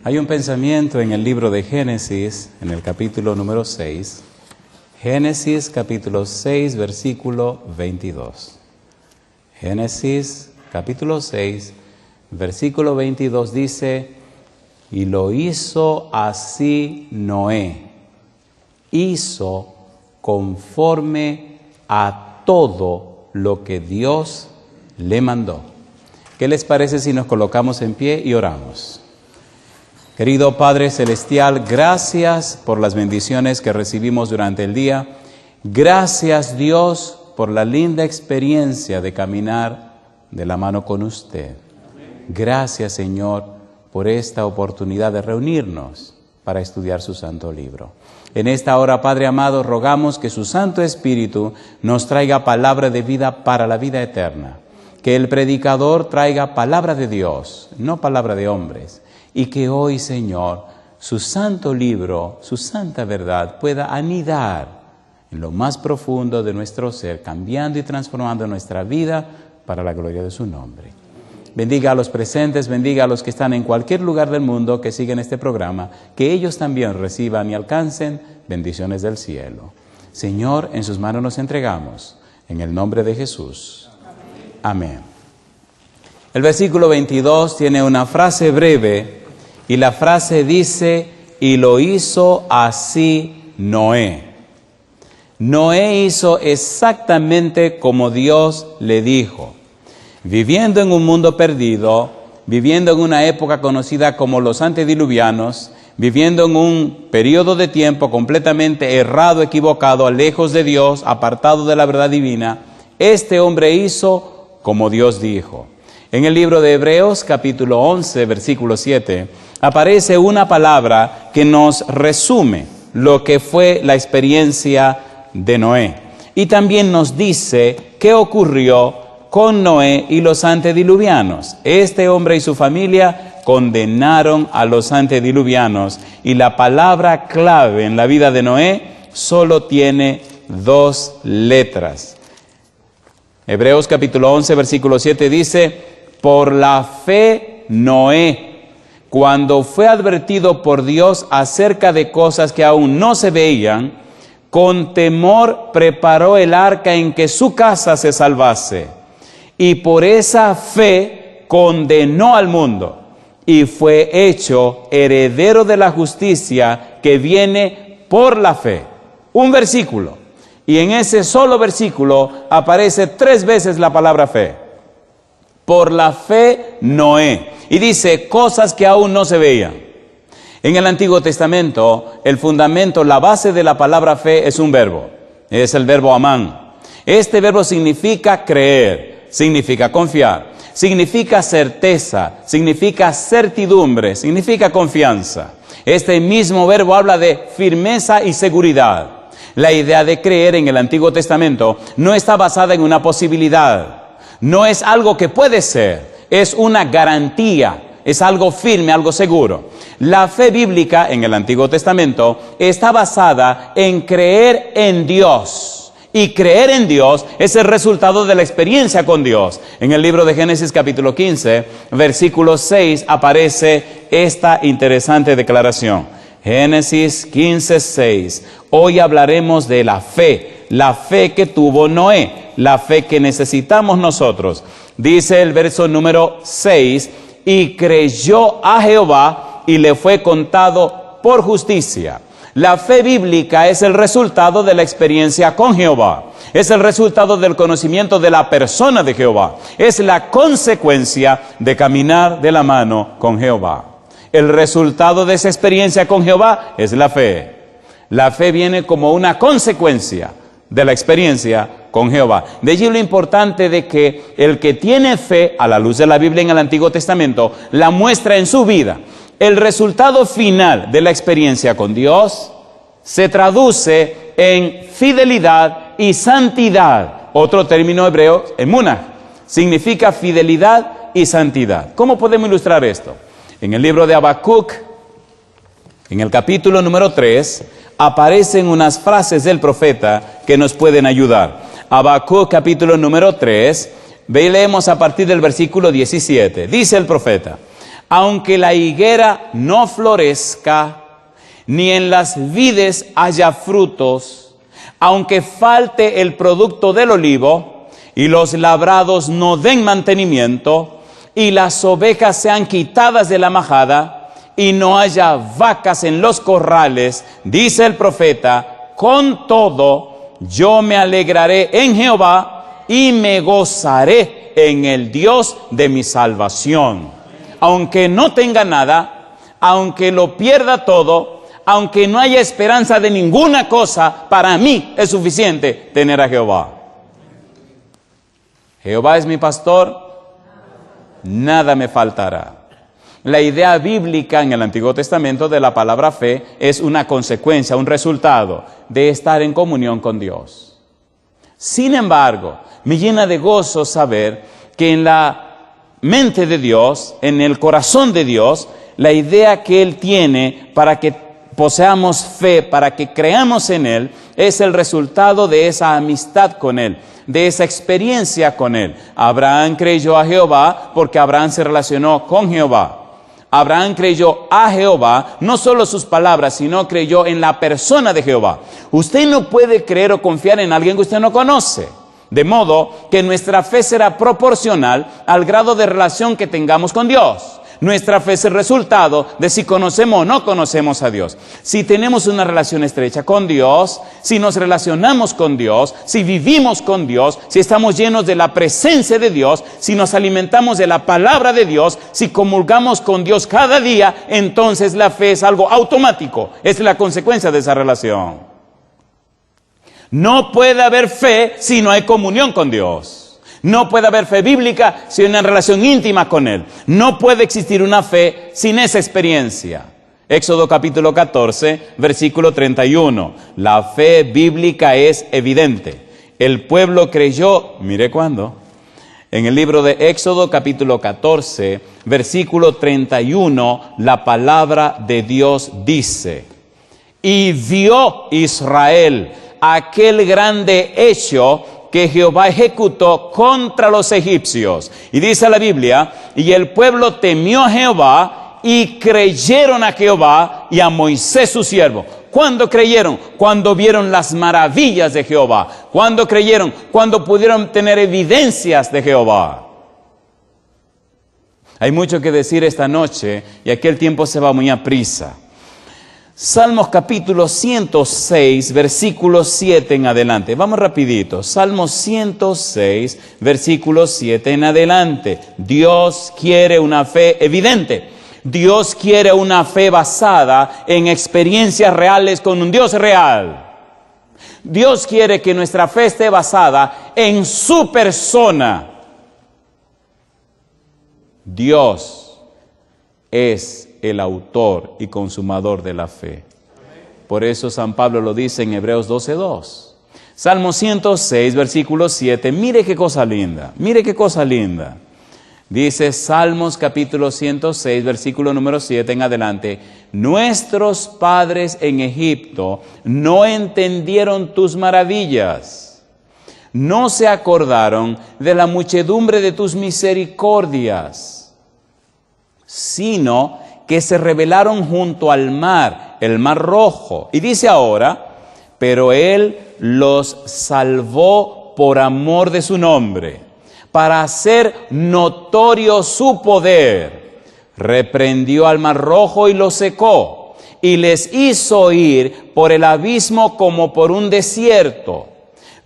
Hay un pensamiento en el libro de Génesis, en el capítulo número 6. Génesis capítulo 6, versículo 22. Génesis capítulo 6, versículo 22 dice: y lo hizo así Noé. Hizo conforme a todo lo que Dios le mandó. ¿Qué les parece si nos colocamos en pie y oramos? Querido Padre Celestial, gracias por las bendiciones que recibimos durante el día. Gracias, Dios, por la linda experiencia de caminar de la mano con usted. Gracias, Señor, por esta oportunidad de reunirnos para estudiar su santo libro. En esta hora, Padre amado, rogamos que su Santo Espíritu nos traiga palabra de vida para la vida eterna. Que el predicador traiga palabra de Dios, no palabra de hombres. Y que hoy, Señor, su santo libro, su santa verdad pueda anidar en lo más profundo de nuestro ser, cambiando y transformando nuestra vida para la gloria de su nombre. Bendiga a los presentes, bendiga a los que están en cualquier lugar del mundo que siguen este programa, que ellos también reciban y alcancen bendiciones del cielo. Señor, en sus manos nos entregamos, en el nombre de Jesús. Amén. El versículo 22 tiene una frase breve y la frase dice: y lo hizo así Noé. Noé hizo exactamente como Dios le dijo. Viviendo en un mundo perdido, viviendo en una época conocida como los antediluvianos, viviendo en un periodo de tiempo completamente errado, equivocado, lejos de Dios, apartado de la verdad divina, este hombre hizo como Dios dijo. En el libro de Hebreos, capítulo 11, versículo 7, aparece una palabra que nos resume lo que fue la experiencia de Noé. Y también nos dice qué ocurrió con Noé y los antediluvianos. Este hombre y su familia condenaron a los antediluvianos. Y la palabra clave en la vida de Noé solo tiene dos letras. Hebreos capítulo 11, versículo 7 dice: por la fe Noé, cuando fue advertido por Dios acerca de cosas que aún no se veían, con temor preparó el arca en que su casa se salvase. Y por esa fe condenó al mundo y fue hecho heredero de la justicia que viene por la fe. Un versículo. Y en ese solo versículo aparece 3 veces la palabra fe. Por la fe Noé. Y dice cosas que aún no se veían. En el Antiguo Testamento, el fundamento, la base de la palabra fe es un verbo. Es el verbo amán. Este verbo significa creer. Significa confiar, significa certeza, significa certidumbre, significa confianza. Este mismo verbo habla de firmeza y seguridad. La idea de creer en el Antiguo Testamento no está basada en una posibilidad, no es algo que puede ser, es una garantía, es algo firme, algo seguro. La fe bíblica en el Antiguo Testamento está basada en creer en Dios. Y creer en Dios es el resultado de la experiencia con Dios. En el libro de Génesis capítulo 15, versículo 6, aparece esta interesante declaración. Génesis 15, 6. Hoy hablaremos de la fe que tuvo Noé, la fe que necesitamos nosotros. Dice el verso número 6, y creyó a Jehová y le fue contado por justicia. La fe bíblica es el resultado de la experiencia con Jehová. Es el resultado del conocimiento de la persona de Jehová. Es la consecuencia de caminar de la mano con Jehová. El resultado de esa experiencia con Jehová es la fe. La fe viene como una consecuencia de la experiencia con Jehová. De allí lo importante de que el que tiene fe, a la luz de la Biblia en el Antiguo Testamento, la muestra en su vida. El resultado final de la experiencia con Dios se traduce en fidelidad y santidad. Otro término hebreo, emunah, significa fidelidad y santidad. ¿Cómo podemos ilustrar esto? En el libro de Habacuc, en el capítulo número 3, aparecen unas frases del profeta que nos pueden ayudar. Habacuc, capítulo número 3, leemos a partir del versículo 17. Dice el profeta: Aunque la higuera no florezca, ni en las vides haya frutos, aunque falte el producto del olivo, y los labrados no den mantenimiento, y las ovejas sean quitadas de la majada, y no haya vacas en los corrales, dice el profeta, con todo yo me alegraré en Jehová, y me gozaré en el Dios de mi salvación. Aunque no tenga nada, aunque lo pierda todo, aunque no haya esperanza de ninguna cosa, para mí es suficiente tener a Jehová. Jehová es mi pastor, nada me faltará. La idea bíblica en el Antiguo Testamento de la palabra fe es una consecuencia, un resultado de estar en comunión con Dios. Sin embargo, me llena de gozo saber que en la mente de Dios, en el corazón de Dios, la idea que Él tiene para que poseamos fe, para que creamos en Él, es el resultado de esa amistad con Él, de esa experiencia con Él. Abraham creyó a Jehová porque Abraham se relacionó con Jehová. Abraham creyó a Jehová, no solo sus palabras, sino creyó en la persona de Jehová. Usted no puede creer o confiar en alguien que usted no conoce. De modo que nuestra fe será proporcional al grado de relación que tengamos con Dios. Nuestra fe es el resultado de si conocemos o no conocemos a Dios. Si tenemos una relación estrecha con Dios, si nos relacionamos con Dios, si vivimos con Dios, si estamos llenos de la presencia de Dios, si nos alimentamos de la palabra de Dios, si comulgamos con Dios cada día, entonces la fe es algo automático. Es la consecuencia de esa relación. No puede haber fe si no hay comunión con Dios. No puede haber fe bíblica sin una relación íntima con Él. No puede existir una fe sin esa experiencia. Éxodo capítulo 14, versículo 31. La fe bíblica es evidente. El pueblo creyó, mire cuándo. En el libro de Éxodo capítulo 14, versículo 31, la palabra de Dios dice: y vio Israel aquel grande hecho que Jehová ejecutó contra los egipcios. Y dice la Biblia, y el pueblo temió a Jehová y creyeron a Jehová y a Moisés su siervo. ¿Cuándo creyeron? Cuando vieron las maravillas de Jehová. ¿Cuándo creyeron? Cuando pudieron tener evidencias de Jehová. Hay mucho que decir esta noche y aquel tiempo se va muy a prisa. Salmos capítulo 106, versículo 7 en adelante. Vamos rapidito. Salmos 106, versículo 7 en adelante. Dios quiere una fe evidente. Dios quiere una fe basada en experiencias reales con un Dios real. Dios quiere que nuestra fe esté basada en su persona. Dios es el autor y consumador de la fe. Por eso San Pablo lo dice en Hebreos 12:2. Salmo 106, versículo 7. Mire qué cosa linda, mire qué cosa linda. Dice Salmos capítulo 106, versículo número 7 en adelante: nuestros padres en Egipto no entendieron tus maravillas, no se acordaron de la muchedumbre de tus misericordias, sino que se rebelaron junto al mar, el mar rojo. Y dice ahora: pero Él los salvó por amor de su nombre, para hacer notorio su poder. Reprendió al mar rojo y lo secó, y les hizo ir por el abismo como por un desierto.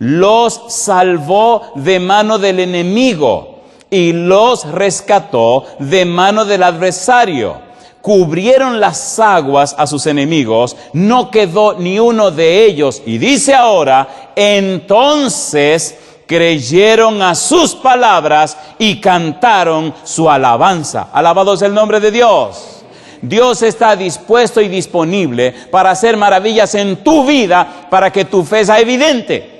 Los salvó de mano del enemigo, y los rescató de mano del adversario. Cubrieron las aguas a sus enemigos, no quedó ni uno de ellos. Y dice ahora: entonces creyeron a sus palabras y cantaron su alabanza. Alabado es el nombre de Dios. Dios está dispuesto y disponible para hacer maravillas en tu vida, para que tu fe sea evidente.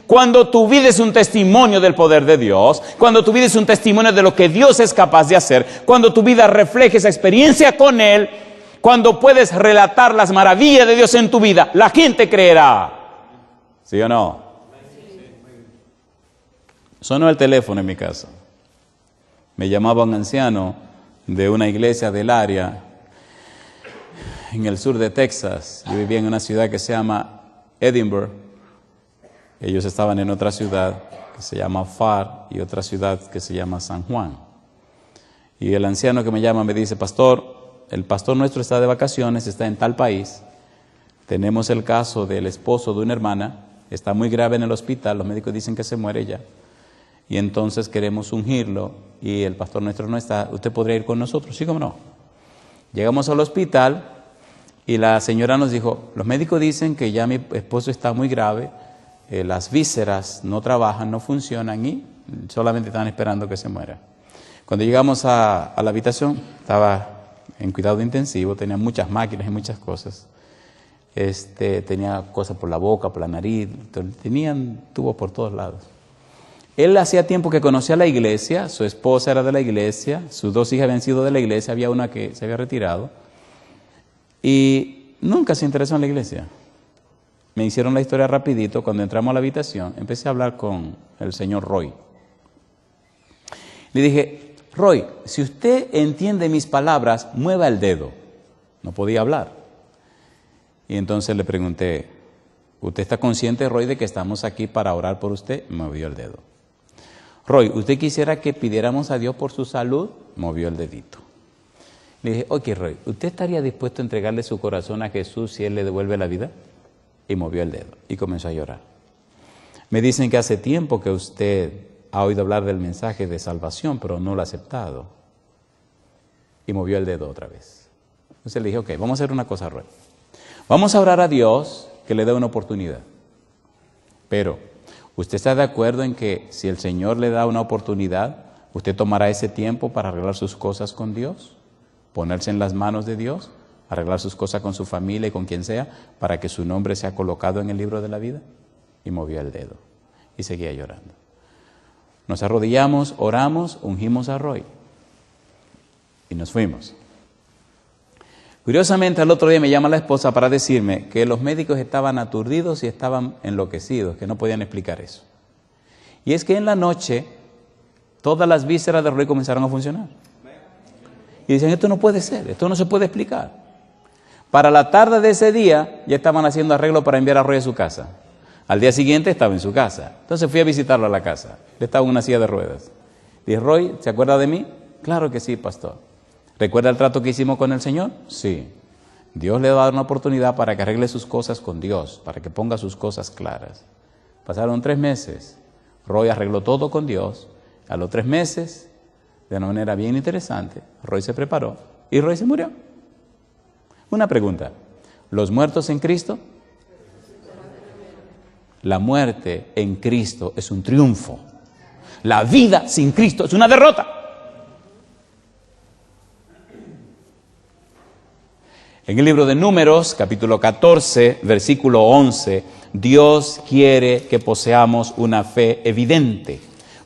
Cuando tu vida es un testimonio del poder de Dios, cuando tu vida es un testimonio de lo que Dios es capaz de hacer, cuando tu vida refleja esa experiencia con Él, cuando puedes relatar las maravillas de Dios en tu vida, la gente creerá. ¿Sí o no? Sonó el teléfono en mi casa. Me llamaba un anciano de una iglesia del área en el sur de Texas. Yo vivía en una ciudad que se llama Edinburgh. Ellos estaban en otra ciudad que se llama Far y otra ciudad que se llama San Juan. Y el anciano que me llama me dice: pastor, el pastor nuestro está de vacaciones, está en tal país. Tenemos el caso del esposo de una hermana, está muy grave en el hospital, los médicos dicen que se muere ya. Y entonces queremos ungirlo y el pastor nuestro no está. ¿Usted podría ir con nosotros? Sí, cómo no. Llegamos al hospital y la señora nos dijo: los médicos dicen que ya mi esposo está muy grave, las vísceras no trabajan, no funcionan y solamente están esperando que se muera. Cuando llegamos a la habitación, estaba en cuidado intensivo, tenía muchas máquinas y muchas cosas. Tenía cosas por la boca, por la nariz, tenían tubos por todos lados. Él hacía tiempo que conocía la iglesia, su esposa era de la iglesia, sus 2 hijas habían sido de la iglesia, había una que se había retirado y nunca se interesó en la iglesia. Me hicieron la historia rapidito. Cuando entramos a la habitación, empecé a hablar con el señor Roy. Le dije: Roy, si usted entiende mis palabras, mueva el dedo. No podía hablar. Y entonces le pregunté: ¿usted está consciente, Roy, de que estamos aquí para orar por usted? Movió el dedo. Roy, ¿usted quisiera que pidiéramos a Dios por su salud? Movió el dedito. Le dije: ok, Roy, ¿usted estaría dispuesto a entregarle su corazón a Jesús si Él le devuelve la vida? Y movió el dedo y comenzó a llorar. Me dicen que hace tiempo que usted ha oído hablar del mensaje de salvación, pero no lo ha aceptado. Y movió el dedo otra vez. Entonces le dije: ok, vamos a hacer una cosa, Roy. Vamos a orar a Dios que le dé una oportunidad. Pero, ¿usted está de acuerdo en que si el Señor le da una oportunidad, usted tomará ese tiempo para arreglar sus cosas con Dios? Ponerse en las manos de Dios, arreglar sus cosas con su familia y con quien sea, para que su nombre sea colocado en el libro de la vida. Y movió el dedo y seguía llorando. Nos arrodillamos, oramos, ungimos a Roy y nos fuimos. Curiosamente, al otro día me llama la esposa para decirme que los médicos estaban aturdidos y estaban enloquecidos, que no podían explicar eso. Y es que en la noche todas las vísceras de Roy comenzaron a funcionar. Y dicen: esto no puede ser, esto no se puede explicar. Para la tarde de ese día ya estaban haciendo arreglo para enviar a Roy a su casa. Al día siguiente estaba en su casa. Entonces fui a visitarlo a la casa. Él estaba en una silla de ruedas. Dije: Roy, ¿se acuerda de mí? Claro que sí, pastor. ¿Recuerda el trato que hicimos con el Señor? Sí. Dios le va a dar una oportunidad para que arregle sus cosas con Dios, para que ponga sus cosas claras. Pasaron 3 meses. Roy arregló todo con Dios. A los 3 meses, de una manera bien interesante, Roy se preparó y Roy se murió. Una pregunta: ¿los muertos en Cristo? La muerte en Cristo es un triunfo. La vida sin Cristo es una derrota. En el libro de Números, capítulo 14, versículo 11, Dios quiere que poseamos una fe evidente,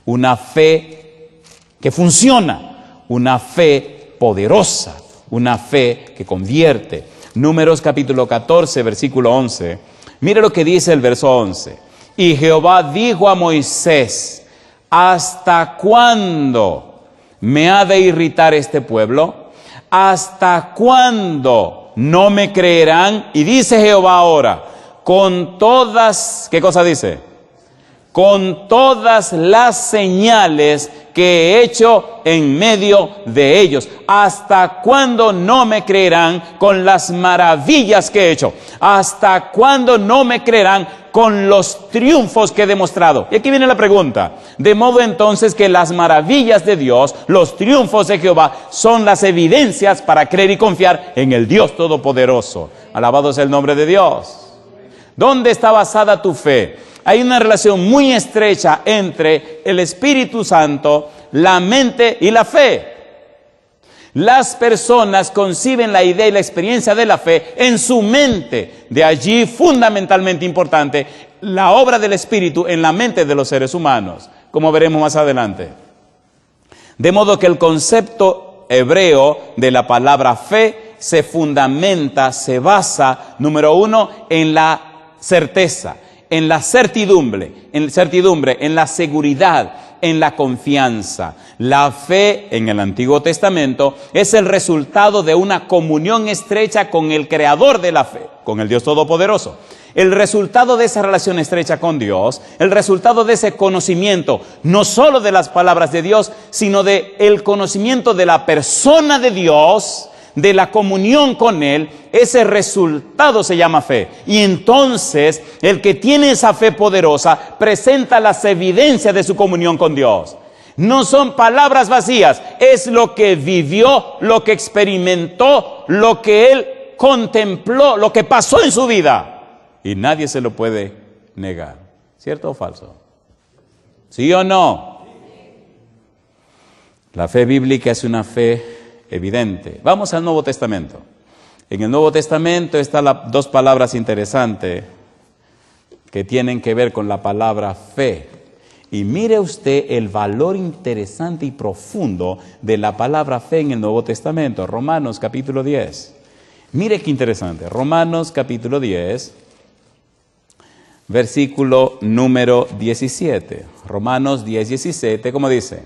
una fe que funciona, una fe poderosa, una fe que convierte. Números capítulo 14, versículo 11. Mire lo que dice el verso 11. Y Jehová dijo a Moisés: ¿hasta cuándo me ha de irritar este pueblo? ¿Hasta cuándo no me creerán? Y dice Jehová ahora: con todas, ¿qué cosa dice? Con todas las señales que he hecho en medio de ellos. ¿Hasta cuándo no me creerán con las maravillas que he hecho? ¿Hasta cuándo no me creerán con los triunfos que he demostrado? Y aquí viene la pregunta. De modo entonces que las maravillas de Dios, los triunfos de Jehová, son las evidencias para creer y confiar en el Dios Todopoderoso. Alabado sea el nombre de Dios. ¿Dónde está basada tu fe? Hay una relación muy estrecha entre el Espíritu Santo, la mente y la fe. Las personas conciben la idea y la experiencia de la fe en su mente. De allí, fundamentalmente importante, la obra del Espíritu en la mente de los seres humanos, como veremos más adelante. De modo que el concepto hebreo de la palabra fe se fundamenta, se basa, número 1, en la certeza, en la certidumbre, en la seguridad, en la confianza. La fe en el Antiguo Testamento es el resultado de una comunión estrecha con el Creador de la fe, con el Dios Todopoderoso. El resultado de esa relación estrecha con Dios, el resultado de ese conocimiento, no solo de las palabras de Dios, sino de el conocimiento de la persona de Dios, de la comunión con Él, ese resultado se llama fe. Y entonces, el que tiene esa fe poderosa presenta las evidencias de su comunión con Dios. No son palabras vacías, es lo que vivió, lo que experimentó, lo que él contempló, lo que pasó en su vida. Y nadie se lo puede negar. ¿Cierto o falso? ¿Sí o no? La fe bíblica es una fe evidente. Vamos al Nuevo Testamento. En el Nuevo Testamento están dos palabras interesantes que tienen que ver con la palabra fe. Y mire usted el valor interesante y profundo de la palabra fe en el Nuevo Testamento. Romanos capítulo 10. Mire qué interesante. Romanos capítulo 10, versículo número 17. Romanos 10, 17, ¿cómo dice?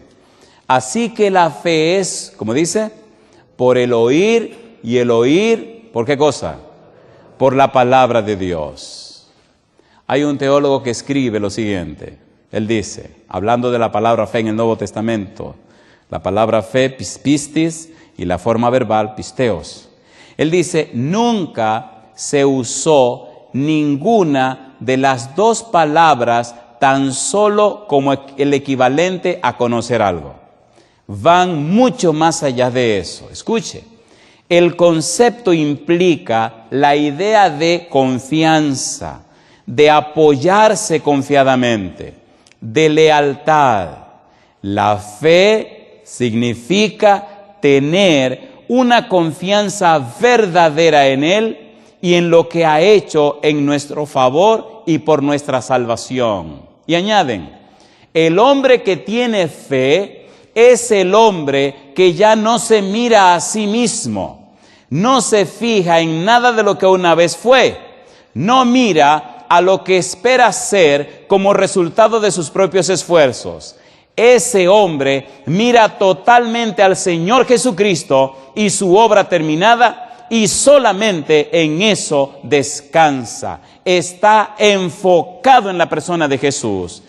Así que la fe es, ¿cómo dice? Por el oír, y el oír, ¿por qué cosa? Por la palabra de Dios. Hay un teólogo que escribe lo siguiente. Él dice, hablando de la palabra fe en el Nuevo Testamento, la palabra fe, pistis, y la forma verbal, pisteos. Él dice, nunca se usó ninguna de las dos palabras tan solo como el equivalente a conocer algo. Van mucho más allá de eso. Escuche, el concepto implica la idea de confianza, de apoyarse confiadamente, de lealtad. La fe significa tener una confianza verdadera en Él y en lo que ha hecho en nuestro favor y por nuestra salvación. Y añaden, el hombre que tiene fe es el hombre que ya no se mira a sí mismo, no se fija en nada de lo que una vez fue, no mira a lo que espera ser como resultado de sus propios esfuerzos. Ese hombre mira totalmente al Señor Jesucristo y su obra terminada, y solamente en eso descansa. Está enfocado en la persona de Jesús.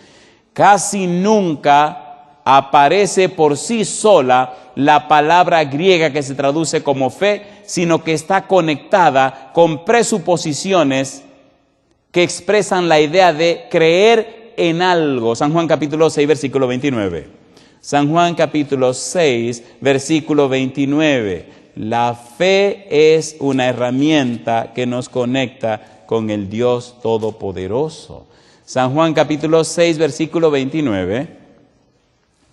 Casi nunca aparece por sí sola la palabra griega que se traduce como fe, sino que está conectada con presuposiciones que expresan la idea de creer en algo. San Juan capítulo 6, versículo 29. San Juan capítulo 6, versículo 29. La fe es una herramienta que nos conecta con el Dios Todopoderoso. San Juan capítulo 6, versículo 29.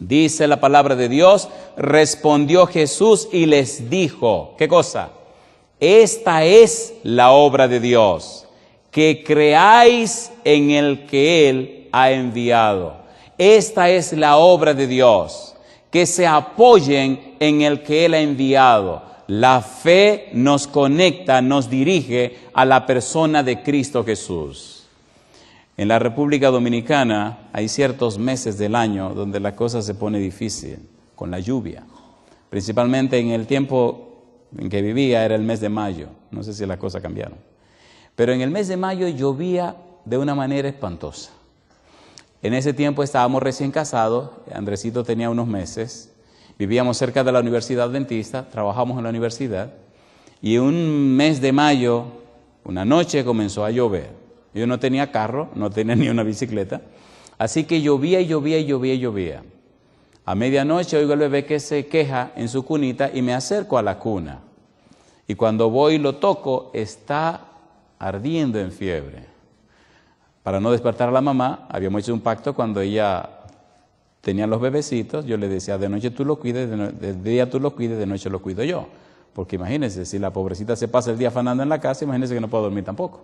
Dice la palabra de Dios, respondió Jesús y les dijo, ¿qué cosa? Esta es la obra de Dios, que creáis en el que Él ha enviado. Esta es la obra de Dios, que se apoyen en el que Él ha enviado. La fe nos conecta, nos dirige a la persona de Cristo Jesús. En la República Dominicana hay ciertos meses del año donde la cosa se pone difícil, con la lluvia. Principalmente en el tiempo en que vivía era el mes de mayo. No sé si las cosas cambiaron. Pero en el mes de mayo llovía de una manera espantosa. En ese tiempo estábamos recién casados, Andresito tenía unos meses, vivíamos cerca de la Universidad Adventista, trabajamos en la universidad, y un mes de mayo, una noche comenzó a llover. Yo no tenía carro, no tenía ni una bicicleta, así que llovía y llovía y llovía y llovía. A medianoche oigo al bebé que se queja en su cunita y me acerco a la cuna. Y cuando voy y lo toco, está ardiendo en fiebre. Para no despertar a la mamá, habíamos hecho un pacto cuando ella tenía los bebecitos, yo le decía, de noche tú lo cuides, de día tú lo cuides, de noche lo cuido yo. Porque imagínense, si la pobrecita se pasa el día afanando en la casa, imagínense que no puedo dormir tampoco.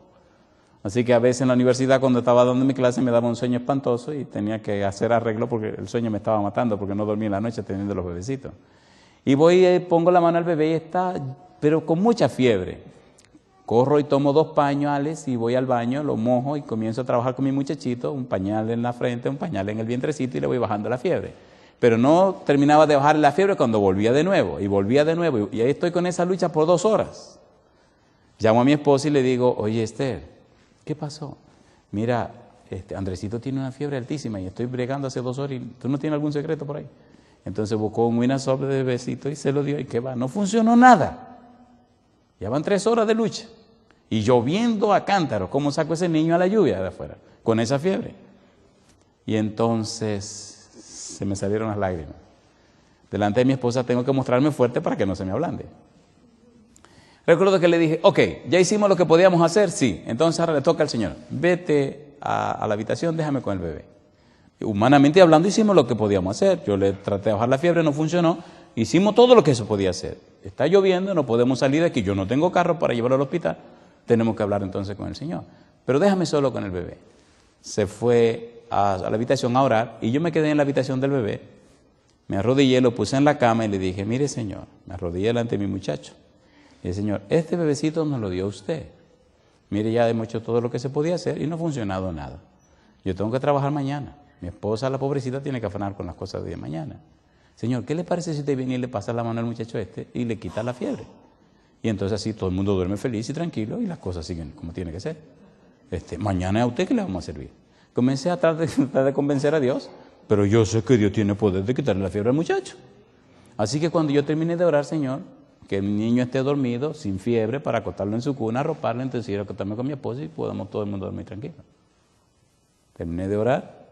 Así que a veces en la universidad, cuando estaba dando mi clase, me daba un sueño espantoso y tenía que hacer arreglo porque el sueño me estaba matando, porque no dormía en la noche teniendo los bebecitos. Y voy y pongo la mano al bebé y está, pero con mucha fiebre. Corro y tomo 2 pañales y voy al baño, lo mojo y comienzo a trabajar con mi muchachito, un pañal en la frente, un pañal en el vientrecito y le voy bajando la fiebre. Pero no terminaba de bajar la fiebre cuando volvía de nuevo y ahí estoy con esa lucha por 2 horas. Llamo a mi esposa y le digo, oye Esther, ¿qué pasó? Mira, Andresito tiene una fiebre altísima y estoy bregando hace 2 horas y ¿tú no tienes algún secreto por ahí? Entonces buscó un Winasop de bebecito y se lo dio y ¿qué va? No funcionó nada. Ya van 3 horas de lucha. Y lloviendo a cántaros, ¿cómo saco ese niño a la lluvia de afuera? Con esa fiebre. Y entonces se me salieron las lágrimas. Delante de mi esposa tengo que mostrarme fuerte para que no se me ablande. Recuerdo que le dije, ok, ¿ya hicimos lo que podíamos hacer? Sí. Entonces ahora le toca al Señor. Vete a la habitación, déjame con el bebé. Humanamente hablando hicimos lo que podíamos hacer. Yo le traté de bajar la fiebre, no funcionó. Hicimos todo lo que se podía hacer. Está lloviendo, no podemos salir de aquí. Yo no tengo carro para llevarlo al hospital. Tenemos que hablar entonces con el Señor. Pero déjame solo con el bebé. Se fue a la habitación a orar y yo me quedé en la habitación del bebé. Me arrodillé, lo puse en la cama y le dije, mire Señor, me arrodillé delante de mi muchacho. Y dije, Señor, este bebecito nos lo dio usted. Mire, ya hemos hecho todo lo que se podía hacer y no ha funcionado nada. Yo tengo que trabajar mañana. Mi esposa, la pobrecita, tiene que afanar con las cosas de mañana. Señor, ¿qué le parece si usted viene y le pasa la mano al muchacho y le quita la fiebre? Y entonces así todo el mundo duerme feliz y tranquilo y las cosas siguen como tiene que ser. Mañana a usted que le vamos a servir. Comencé a tratar de convencer a Dios, pero yo sé que Dios tiene poder de quitarle la fiebre al muchacho. Así que cuando yo terminé de orar, Señor, que el niño esté dormido, sin fiebre, para acostarlo en su cuna, arroparlo, entonces ir a acostarme con mi esposa y podamos todo el mundo dormir tranquilo. Terminé de orar,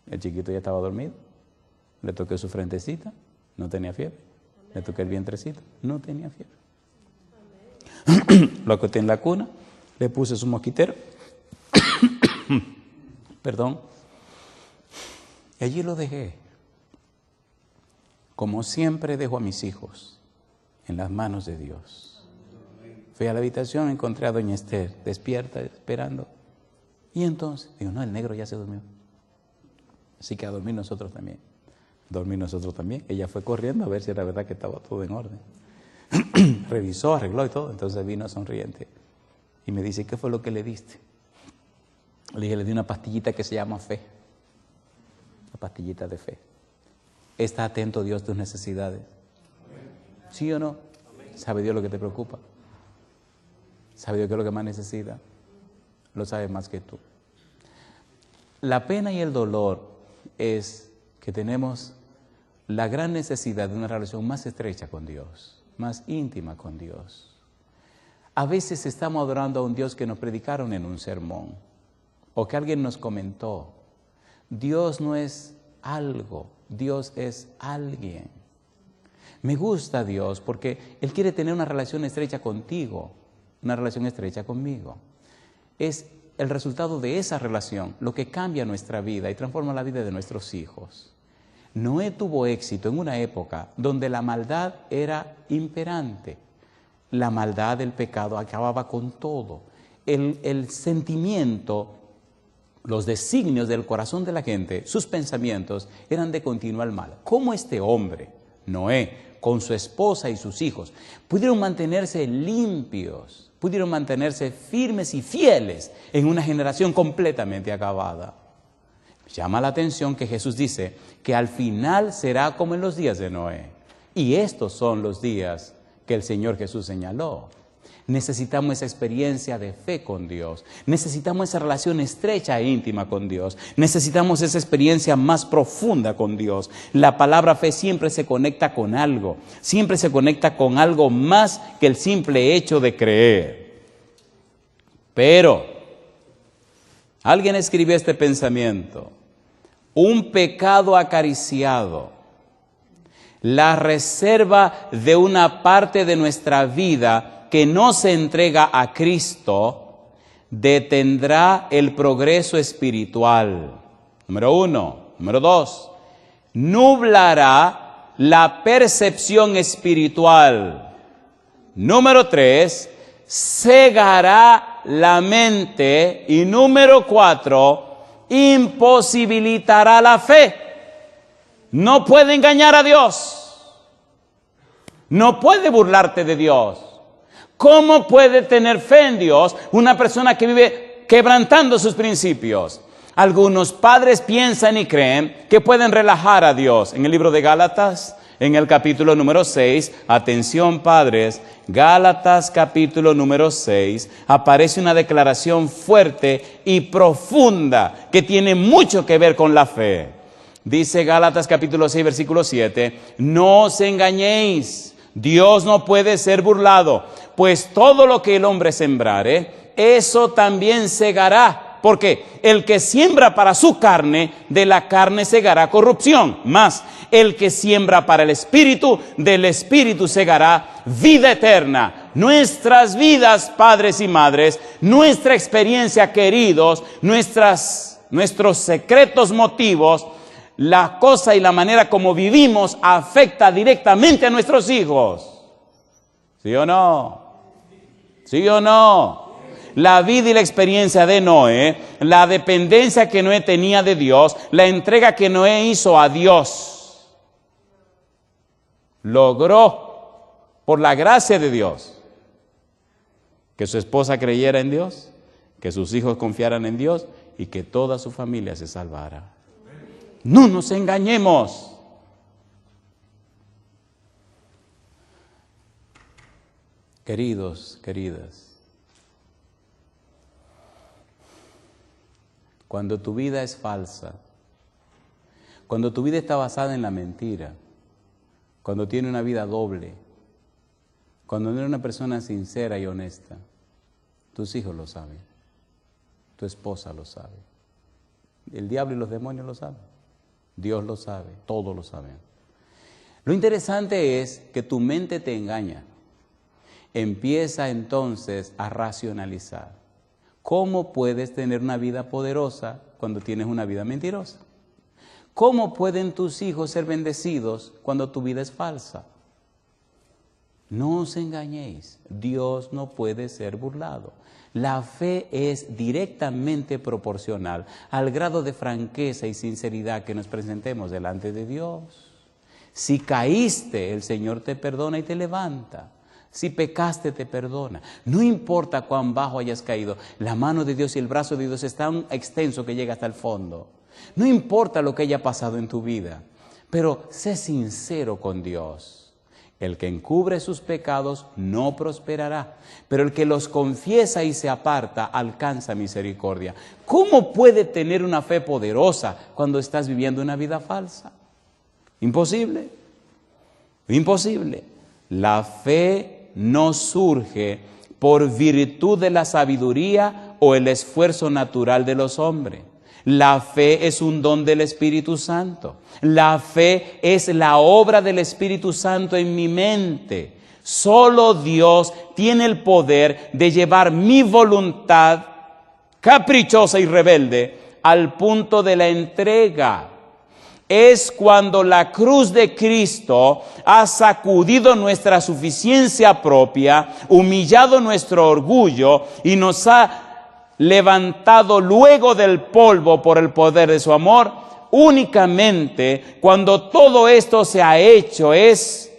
el chiquito ya estaba dormido, le toqué su frentecita, no tenía fiebre. Le toqué el vientrecito, no tenía fiebre. Lo acosté en la cuna, le puse su mosquitero, perdón, y allí lo dejé. Como siempre dejo a mis hijos en las manos de Dios. Fui a la habitación, encontré a doña Esther, despierta, esperando. Y entonces, digo, no, el negro ya se durmió. Así que a dormir nosotros también. Ella fue corriendo a ver si era verdad que estaba todo en orden. Revisó, arregló y todo. Entonces vino sonriente y me dice, ¿qué fue lo que le diste? Le dije, le di una pastillita que se llama fe. La pastillita de fe. ¿Está atento Dios a tus necesidades? ¿Sí o no? ¿Sabe Dios lo que te preocupa? ¿Sabe Dios qué es lo que más necesita? Lo sabe más que tú. La pena y el dolor es que tenemos la gran necesidad de una relación más estrecha con Dios, más íntima con Dios. A veces estamos adorando a un Dios que nos predicaron en un sermón o que alguien nos comentó. Dios no es algo, Dios es alguien. Me gusta Dios porque Él quiere tener una relación estrecha contigo, una relación estrecha conmigo. Es el resultado de esa relación lo que cambia nuestra vida y transforma la vida de nuestros hijos. Noé tuvo éxito en una época donde la maldad era imperante. La maldad del pecado acababa con todo. El sentimiento, los designios del corazón de la gente, sus pensamientos eran de continuar mal. ¿Cómo este hombre, Noé, con su esposa y sus hijos, pudieron mantenerse limpios, pudieron mantenerse firmes y fieles en una generación completamente acabada? Llama la atención que Jesús dice que al final será como en los días de Noé. Y estos son los días que el Señor Jesús señaló. Necesitamos esa experiencia de fe con Dios. Necesitamos esa relación estrecha e íntima con Dios. Necesitamos esa experiencia más profunda con Dios. La palabra fe siempre se conecta con algo. Siempre se conecta con algo más que el simple hecho de creer. Pero alguien escribió este pensamiento. Un pecado acariciado, la reserva de una parte de nuestra vida que no se entrega a Cristo, detendrá el progreso espiritual. Número 1. Número 2. Nublará la percepción espiritual. Número 3. Cegará la mente. Y número 4. Imposibilitará la fe. No puede engañar a Dios. No puede burlarte de Dios. ¿Cómo puede tener fe en Dios una persona que vive quebrantando sus principios? Algunos padres piensan y creen que pueden relajar a Dios. En el libro de Gálatas, en el capítulo número 6, atención padres, Gálatas capítulo número 6, aparece una declaración fuerte y profunda que tiene mucho que ver con la fe. Dice Gálatas capítulo 6, versículo 7, no os engañéis, Dios no puede ser burlado, pues todo lo que el hombre sembrare, eso también segará. Porque el que siembra para su carne, de la carne segará corrupción. Mas el que siembra para el Espíritu, del Espíritu segará vida eterna. Nuestras vidas, padres y madres, nuestra experiencia, queridos, nuestros secretos motivos, la cosa y la manera como vivimos afecta directamente a nuestros hijos. ¿Sí o no? ¿Sí o no? La vida y la experiencia de Noé, la dependencia que Noé tenía de Dios, la entrega que Noé hizo a Dios, logró, por la gracia de Dios, que su esposa creyera en Dios, que sus hijos confiaran en Dios y que toda su familia se salvara. No nos engañemos. Queridos, queridas, cuando tu vida es falsa, cuando tu vida está basada en la mentira, cuando tiene una vida doble, cuando no eres una persona sincera y honesta, tus hijos lo saben, tu esposa lo sabe, el diablo y los demonios lo saben, Dios lo sabe, todos lo saben. Lo interesante es que tu mente te engaña, empieza entonces a racionalizar. ¿Cómo puedes tener una vida poderosa cuando tienes una vida mentirosa? ¿Cómo pueden tus hijos ser bendecidos cuando tu vida es falsa? No os engañéis, Dios no puede ser burlado. La fe es directamente proporcional al grado de franqueza y sinceridad que nos presentemos delante de Dios. Si caíste, el Señor te perdona y te levanta. Si pecaste, te perdona. No importa cuán bajo hayas caído, la mano de Dios y el brazo de Dios es tan extenso que llega hasta el fondo. No importa lo que haya pasado en tu vida, pero sé sincero con Dios. El que encubre sus pecados no prosperará, pero el que los confiesa y se aparta alcanza misericordia. ¿Cómo puede tener una fe poderosa cuando estás viviendo una vida falsa? Imposible. Imposible. La fe no surge por virtud de la sabiduría o el esfuerzo natural de los hombres. La fe es un don del Espíritu Santo. La fe es la obra del Espíritu Santo en mi mente. Solo Dios tiene el poder de llevar mi voluntad caprichosa y rebelde al punto de la entrega. Es cuando la cruz de Cristo ha sacudido nuestra suficiencia propia, humillado nuestro orgullo y nos ha levantado luego del polvo por el poder de su amor. Únicamente cuando todo esto se ha hecho es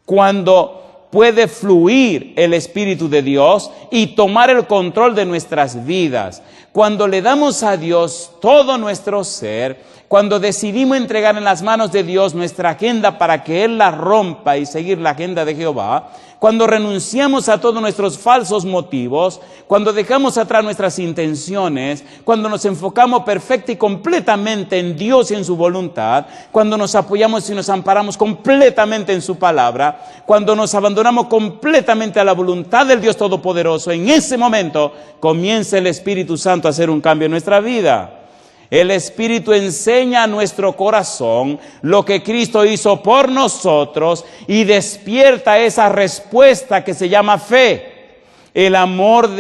cuando puede fluir el Espíritu de Dios y tomar el control de nuestras vidas. Cuando le damos a Dios todo nuestro ser, cuando decidimos entregar en las manos de Dios nuestra agenda para que Él la rompa y seguir la agenda de Jehová, cuando renunciamos a todos nuestros falsos motivos, cuando dejamos atrás nuestras intenciones, cuando nos enfocamos perfecta y completamente en Dios y en su voluntad, cuando nos apoyamos y nos amparamos completamente en su palabra, cuando nos abandonamos completamente a la voluntad del Dios Todopoderoso, en ese momento comienza el Espíritu Santo a hacer un cambio en nuestra vida. El Espíritu enseña a nuestro corazón lo que Cristo hizo por nosotros y despierta esa respuesta que se llama fe. El amor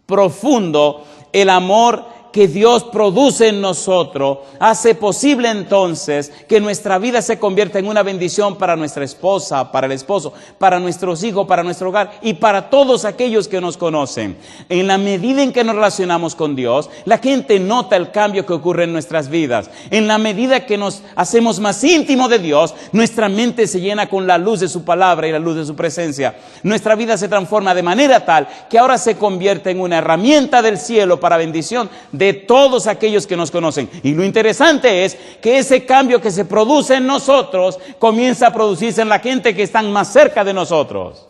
profundo, el amor que Dios produce en nosotros hace posible entonces que nuestra vida se convierta en una bendición para nuestra esposa, para el esposo, para nuestros hijos, para nuestro hogar y para todos aquellos que nos conocen. En la medida en que nos relacionamos con Dios, la gente nota el cambio que ocurre en nuestras vidas. En la medida que nos hacemos más íntimos de Dios, nuestra mente se llena con la luz de su palabra y la luz de su presencia. Nuestra vida se transforma de manera tal que ahora se convierte en una herramienta del cielo para bendición de todos aquellos que nos conocen. Y lo interesante es que ese cambio que se produce en nosotros comienza a producirse en la gente que están más cerca de nosotros.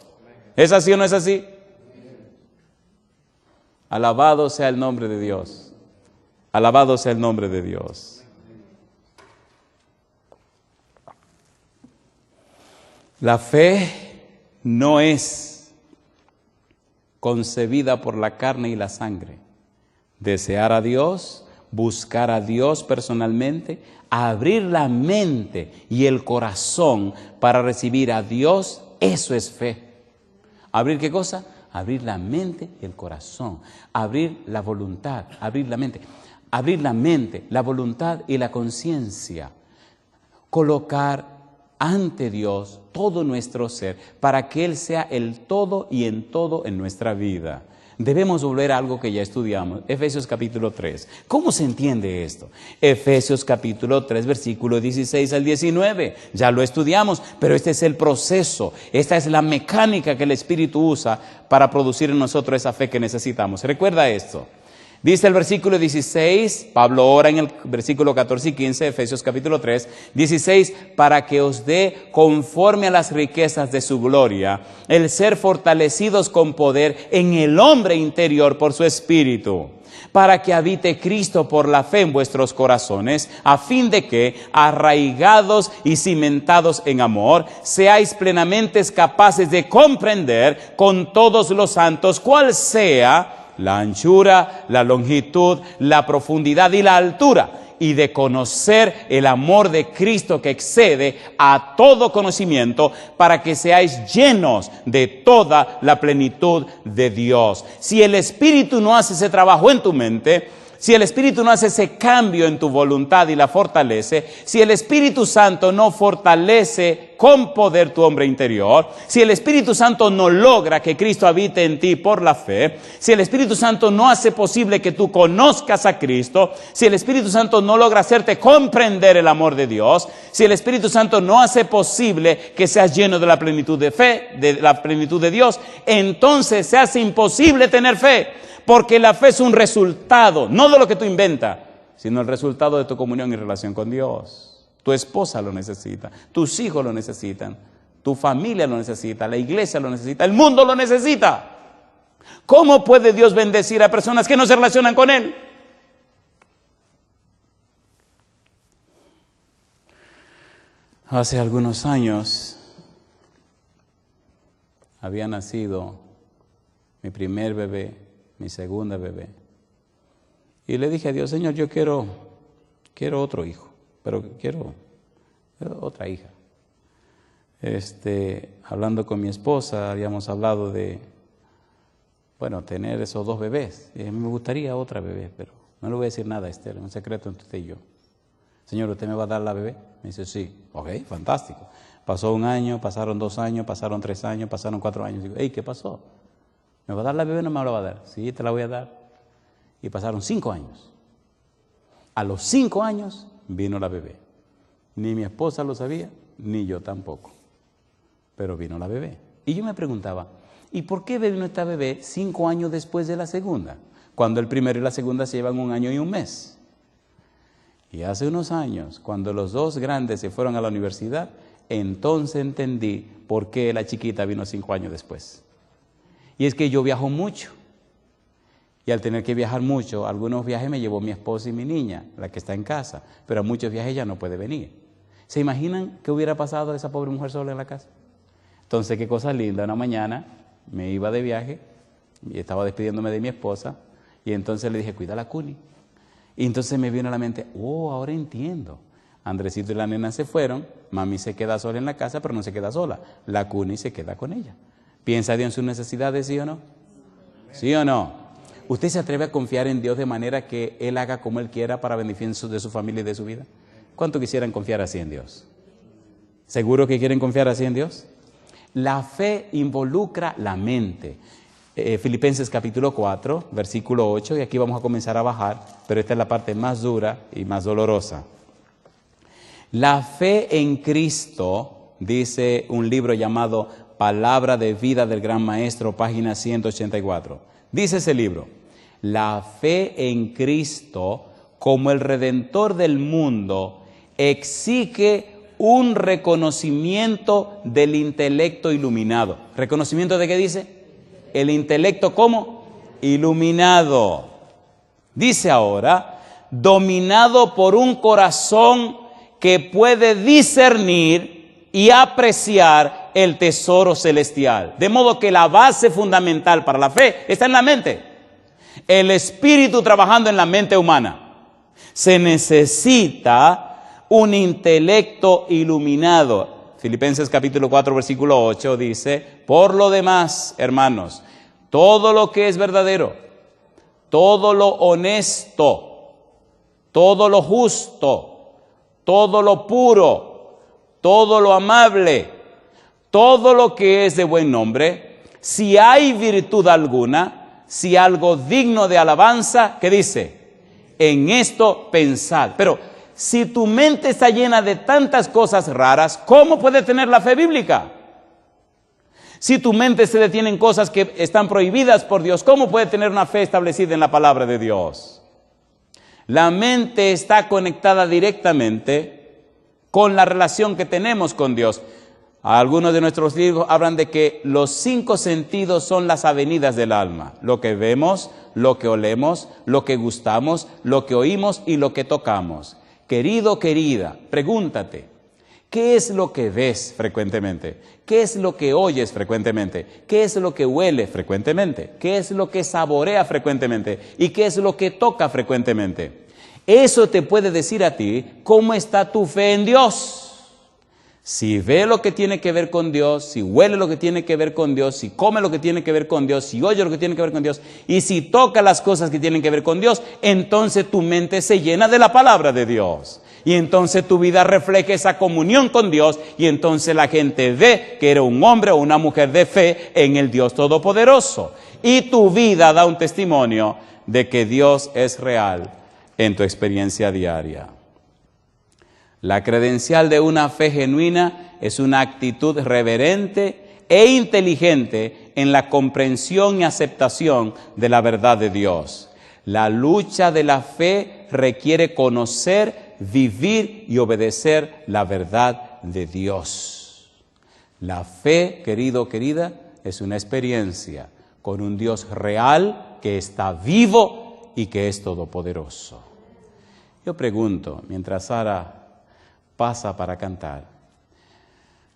¿Es así o no es así? Alabado sea el nombre de Dios. Alabado sea el nombre de Dios. La fe no es concebida por la carne y la sangre. Desear a Dios, buscar a Dios personalmente, abrir la mente y el corazón para recibir a Dios, eso es fe. ¿Abrir qué cosa? Abrir la mente y el corazón, abrir la voluntad, abrir la mente, la voluntad y la conciencia, colocar ante Dios todo nuestro ser para que Él sea el todo y en todo en nuestra vida. Debemos volver a algo que ya estudiamos, Efesios capítulo 3. ¿Cómo se entiende esto? Efesios capítulo 3, versículo 16 al 19. Ya lo estudiamos, pero este es el proceso, esta es la mecánica que el Espíritu usa para producir en nosotros esa fe que necesitamos. Recuerda esto. Dice el versículo 16, Pablo ora en el versículo 14 y 15, Efesios capítulo 3, 16, para que os dé conforme a las riquezas de su gloria, el ser fortalecidos con poder en el hombre interior por su espíritu, para que habite Cristo por la fe en vuestros corazones, a fin de que, arraigados y cimentados en amor, seáis plenamente capaces de comprender con todos los santos cuál sea la anchura, la longitud, la profundidad y la altura, y de conocer el amor de Cristo que excede a todo conocimiento, para que seáis llenos de toda la plenitud de Dios. Si el Espíritu no hace ese trabajo en tu mente, si el Espíritu no hace ese cambio en tu voluntad y la fortalece, si el Espíritu Santo no fortalece con poder tu hombre interior, si el Espíritu Santo no logra que Cristo habite en ti por la fe, si el Espíritu Santo no hace posible que tú conozcas a Cristo, si el Espíritu Santo no logra hacerte comprender el amor de Dios, si el Espíritu Santo no hace posible que seas lleno de la plenitud de fe, de la plenitud de Dios, entonces se hace imposible tener fe. Porque la fe es un resultado, no de lo que tú inventas, sino el resultado de tu comunión y relación con Dios. Tu esposa lo necesita, tus hijos lo necesitan, tu familia lo necesita, la iglesia lo necesita, el mundo lo necesita. ¿Cómo puede Dios bendecir a personas que no se relacionan con Él? Hace algunos años había nacido mi primer bebé, mi segunda bebé. Y le dije a Dios, Señor, yo quiero otro hijo, pero quiero otra hija. Hablando con mi esposa, habíamos hablado de, tener esos 2 bebés. Y a mí me gustaría otra bebé, pero no le voy a decir nada a Esther, es un secreto entre usted y yo. Señor, ¿usted me va a dar la bebé? Me dice, sí. Ok, fantástico. Pasó 1 año, pasaron 2 años, pasaron 3 años, pasaron 4 años. Digo, ¿qué pasó? ¿Me va a dar la bebé o no me la va a dar? Sí, te la voy a dar. Y pasaron 5 años. A los 5 años vino la bebé. Ni mi esposa lo sabía, ni yo tampoco. Pero vino la bebé. Y yo me preguntaba, ¿y por qué vino esta bebé 5 años después de la segunda? Cuando el primero y la segunda se llevan 1 año y 1 mes. Y hace unos años, cuando los 2 grandes se fueron a la universidad, entonces entendí por qué la chiquita vino 5 años después. Y es que yo viajo mucho. Y al tener que viajar mucho, algunos viajes me llevó mi esposa y mi niña, la que está en casa. Pero a muchos viajes ella no puede venir. ¿Se imaginan qué hubiera pasado a esa pobre mujer sola en la casa? Entonces, qué cosa linda. Una mañana me iba de viaje y estaba despidiéndome de mi esposa. Y entonces le dije, cuida la Cuni. Y entonces me vino a la mente, ahora entiendo. Andresito y la nena se fueron, mami se queda sola en la casa, pero no se queda sola. La Cuni se queda con ella. ¿Piensa Dios en sus necesidades, sí o no? ¿Sí o no? ¿Usted se atreve a confiar en Dios de manera que Él haga como Él quiera para beneficio de su familia y de su vida? ¿Cuánto quisieran confiar así en Dios? ¿Seguro que quieren confiar así en Dios? La fe involucra la mente. Filipenses capítulo 4, versículo 8, y aquí vamos a comenzar a bajar, pero esta es la parte más dura y más dolorosa. La fe en Cristo, dice un libro llamado Palabra de Vida del Gran Maestro, página 184. Dice ese libro: la fe en Cristo como el Redentor del mundo exige un reconocimiento del intelecto iluminado. ¿Reconocimiento de qué dice? El intelecto ¿cómo? Iluminado. Dice ahora, dominado por un corazón que puede discernir y apreciar el tesoro celestial. De modo que la base fundamental para la fe está en la mente. El espíritu trabajando en la mente humana. Se necesita un intelecto iluminado. Filipenses capítulo 4, versículo 8 dice: por lo demás, hermanos, todo lo que es verdadero, todo lo honesto, todo lo justo, todo lo puro, todo lo amable, todo lo que es de buen nombre, si hay virtud alguna, si algo digno de alabanza, ¿qué dice? En esto pensad. Pero si tu mente está llena de tantas cosas raras, ¿cómo puedes tener la fe bíblica? Si tu mente se detiene en cosas que están prohibidas por Dios, ¿cómo puede tener una fe establecida en la palabra de Dios? La mente está conectada directamente con la relación que tenemos con Dios. Algunos de nuestros libros hablan de que los 5 sentidos son las avenidas del alma: lo que vemos, lo que olemos, lo que gustamos, lo que oímos y lo que tocamos. Querido, querida, pregúntate, ¿qué es lo que ves frecuentemente? ¿Qué es lo que oyes frecuentemente? ¿Qué es lo que huele frecuentemente? ¿Qué es lo que saborea frecuentemente? ¿Y qué es lo que toca frecuentemente? Eso te puede decir a ti cómo está tu fe en Dios. Si ve lo que tiene que ver con Dios, si huele lo que tiene que ver con Dios, si come lo que tiene que ver con Dios, si oye lo que tiene que ver con Dios, y si toca las cosas que tienen que ver con Dios, entonces tu mente se llena de la palabra de Dios. Y entonces tu vida refleja esa comunión con Dios, y entonces la gente ve que eres un hombre o una mujer de fe en el Dios Todopoderoso. Y tu vida da un testimonio de que Dios es real en tu experiencia diaria. La credencial de una fe genuina es una actitud reverente e inteligente en la comprensión y aceptación de la verdad de Dios. La lucha de la fe requiere conocer, vivir y obedecer la verdad de Dios. La fe, querido, querida, es una experiencia con un Dios real que está vivo y que es todopoderoso. Yo pregunto, mientras Sara pasa para cantar,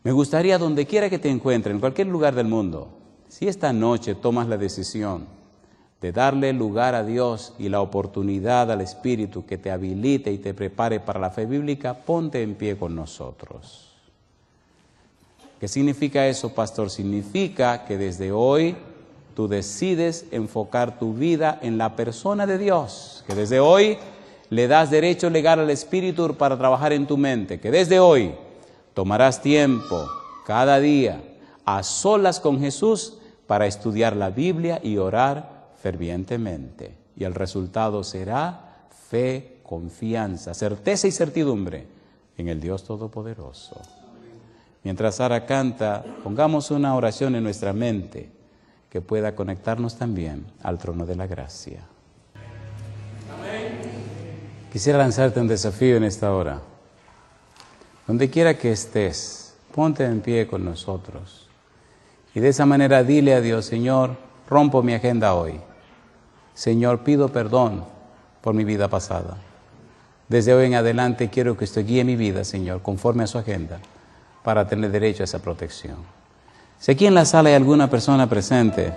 me gustaría, donde quiera que te encuentres, en cualquier lugar del mundo, si esta noche tomas la decisión de darle lugar a Dios y la oportunidad al Espíritu que te habilite y te prepare para la fe bíblica, ponte en pie con nosotros. ¿Qué significa eso, pastor? Significa que desde hoy tú decides enfocar tu vida en la persona de Dios, que desde hoy le das derecho legal al Espíritu para trabajar en tu mente, que desde hoy tomarás tiempo cada día a solas con Jesús para estudiar la Biblia y orar fervientemente. Y el resultado será fe, confianza, certeza y certidumbre en el Dios Todopoderoso. Mientras Sara canta, pongamos una oración en nuestra mente que pueda conectarnos también al trono de la gracia. Quisiera lanzarte un desafío en esta hora. Donde quiera que estés, ponte en pie con nosotros. Y de esa manera dile a Dios: Señor, rompo mi agenda hoy. Señor, pido perdón por mi vida pasada. Desde hoy en adelante quiero que usted guíe mi vida, Señor, conforme a su agenda, para tener derecho a esa protección. Si aquí en la sala hay alguna persona presente,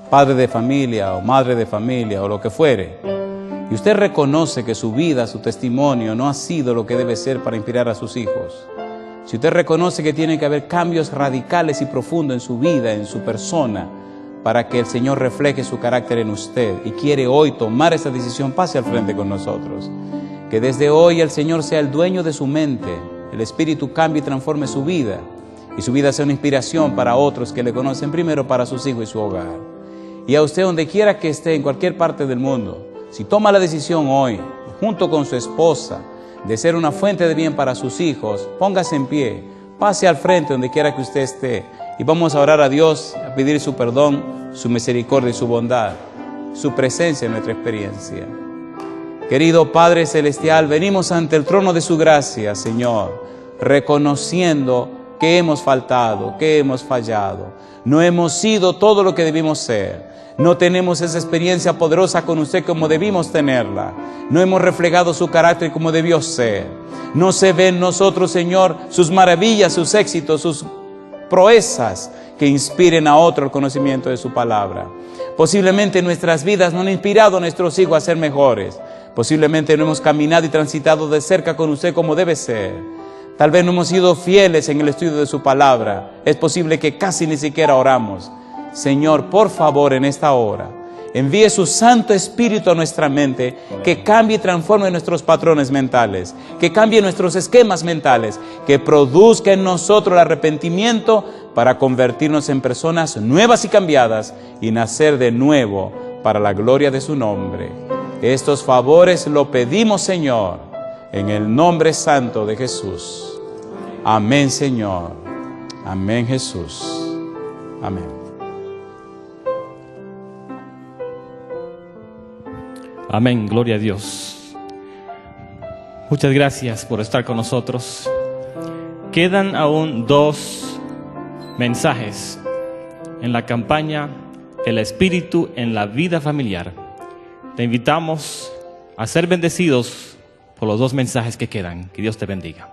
padre de familia o madre de familia o lo que fuere, y usted reconoce que su vida, su testimonio no ha sido lo que debe ser para inspirar a sus hijos, si usted reconoce que tiene que haber cambios radicales y profundos en su vida, en su persona, para que el Señor refleje su carácter en usted y quiere hoy tomar esa decisión, pase al frente con nosotros. Que desde hoy el Señor sea el dueño de su mente, el Espíritu cambie y transforme su vida, y su vida sea una inspiración para otros que le conocen, primero para sus hijos y su hogar. Y a usted, donde quiera que esté, en cualquier parte del mundo, si toma la decisión hoy, junto con su esposa, de ser una fuente de bien para sus hijos, póngase en pie, pase al frente donde quiera que usted esté, y vamos a orar a Dios, a pedir su perdón, su misericordia y su bondad, su presencia en nuestra experiencia. Querido Padre Celestial, venimos ante el trono de su gracia, Señor, reconociendo que hemos faltado, que hemos fallado. No hemos sido todo lo que debimos ser. No tenemos esa experiencia poderosa con usted como debimos tenerla. No hemos reflejado su carácter como debió ser. No se ven en nosotros, Señor, sus maravillas, sus éxitos, sus proezas que inspiren a otro el conocimiento de su palabra. Posiblemente nuestras vidas no han inspirado a nuestros hijos a ser mejores. Posiblemente no hemos caminado y transitado de cerca con usted como debe ser. Tal vez no hemos sido fieles en el estudio de su palabra. Es posible que casi ni siquiera oramos. Señor, por favor, en esta hora, envíe su Santo Espíritu a nuestra mente, que cambie y transforme nuestros patrones mentales, que cambie nuestros esquemas mentales, que produzca en nosotros el arrepentimiento para convertirnos en personas nuevas y cambiadas y nacer de nuevo para la gloria de su nombre. Estos favores lo pedimos, Señor, en el nombre santo de Jesús. Amén, Señor. Amén, Jesús. Amén. Amén, gloria a Dios. Muchas gracias por estar con nosotros. Quedan aún 2 mensajes en la campaña El Espíritu en la Vida Familiar. Te invitamos a ser bendecidos por los 2 mensajes que quedan. Que Dios te bendiga.